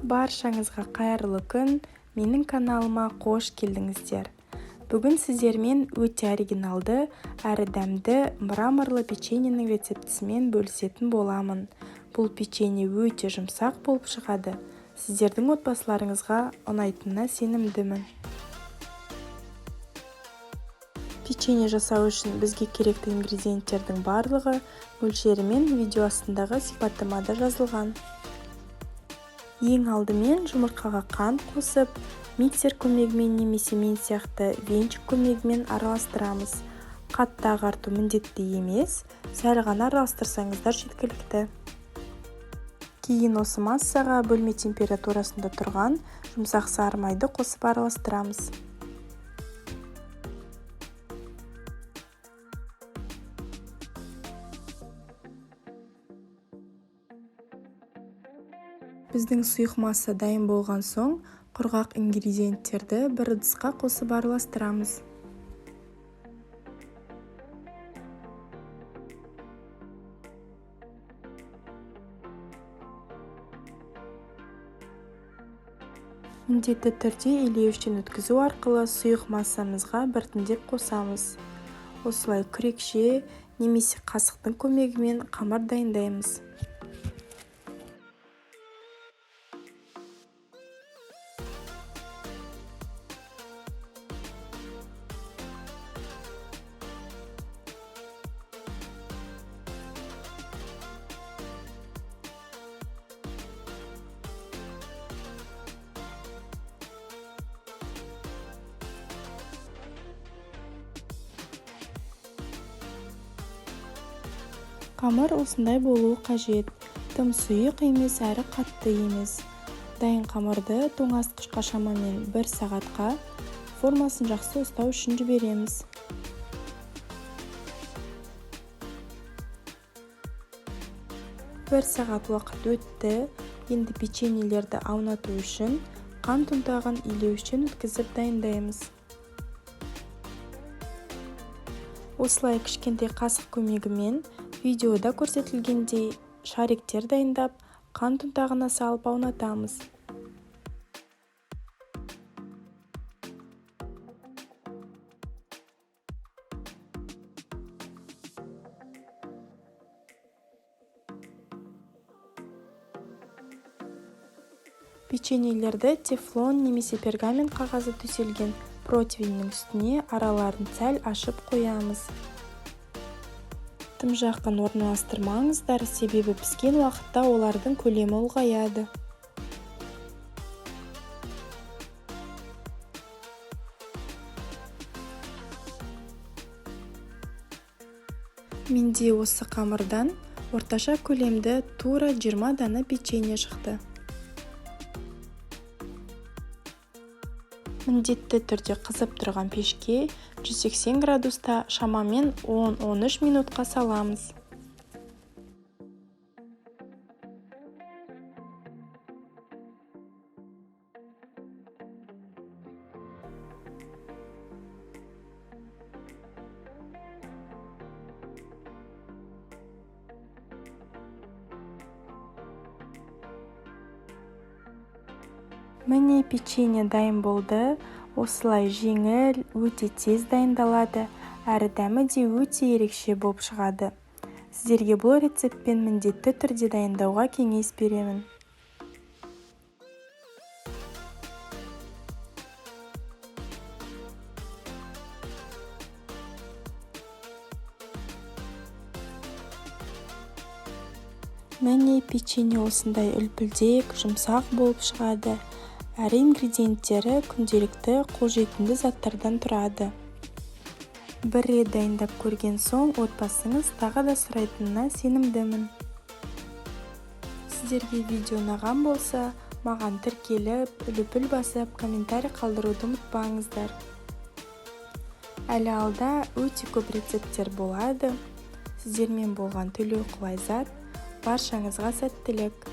Баршаңызға қайырлы күн, менің каналыма қош келдіңіздер. Бүгін сіздермен өте оригиналды әрі дәмді мраморлы печеньенің рецептісімен бөлісетін боламын. Бұл печенье өте жұмсақ болып шығады. Сіздердің отбасыларыңызға ұнайтынына сенімдімін. Печенье жасау үшін бізге керекті ингредиенттердің барлығы мөлшерімен видео астындағы сипаттамада жазылған. Ең алдымен жұмыртқаға қант қосып, миксер көмегімен немесе мен сияқты венчик көмегімен араластырамыз. Қатты ағарту міндетті емес, сәл ғана араластырсаңыздар жеткілікті. Кейін осы массаға бөлме температурасында тұрған жұмсақ сары майды қосып араластырамыз. Біздің сұйық масса дайын болған соң, құрғақ ингредиенттерді бір ыдысқа қосып араластырамыз. Міндетті түрде илеуіштен өткізу арқылы сұйық массамызға біртіндеп қосамыз. Осылай күрекше немесе қасықтың көмегімен қамыр дайындаймыз. Қамыр осындай болуы қажет. Тым сұйық емес, әрі қатты емес. Дайын қамырды тоңазытқышқа шамамен 1 сағатқа формасын жақсы ұстау үшін жібереміз. Бір сағат уақыт өтті. Енді печеньелерді аунату үшін қант ұнтағын илеуіштен өткізіп дайындаймыз. Осылай кішкентай қасық көмегімен видеода көрсетілгендей шариктер дайындап, қант ұнтағына салып аунатамыз. Печеньелерді тефлон немесе пергамент қағазы төселген противеньнің үстіне араларын сәл ашып қоямыз. Тым жақын орналастырмаңыздар, себебі піскен уақытта олардың көлемі ұлғаяды. Менде осы қамырдан орташа көлемді тура 20 дана печенье шықты. Міндетті түрде қызып тұрған пешке 180 градуста шамамен 10-13 минутқа саламыз. Міне печенье дайын болды. Осылай жеңіл, өте тез дайындалады, әрі дәмі де өте ерекше болып шығады. Сіздерге бұл рецептпен міндетті түрде дайындауға кеңес беремін. Міне печенье осындай үлпілдек, жұмсақ болып шығады. Әрі ингредиенттері күнделікті қолжетімді заттардан тұрады. Бір рет дайындап көрген соң отбасыңыз тағы да сұрайтынына сенімдімін. Сіздерге видео ұнаған болса, маған тіркеліп, үліпіл басып, комментарий қалдыруды ұмытпаңыздар. Әлі алда өте көп рецепттер болады. Сіздермен болған Төлеуқұл Айзат. Баршаңызға сәттілік.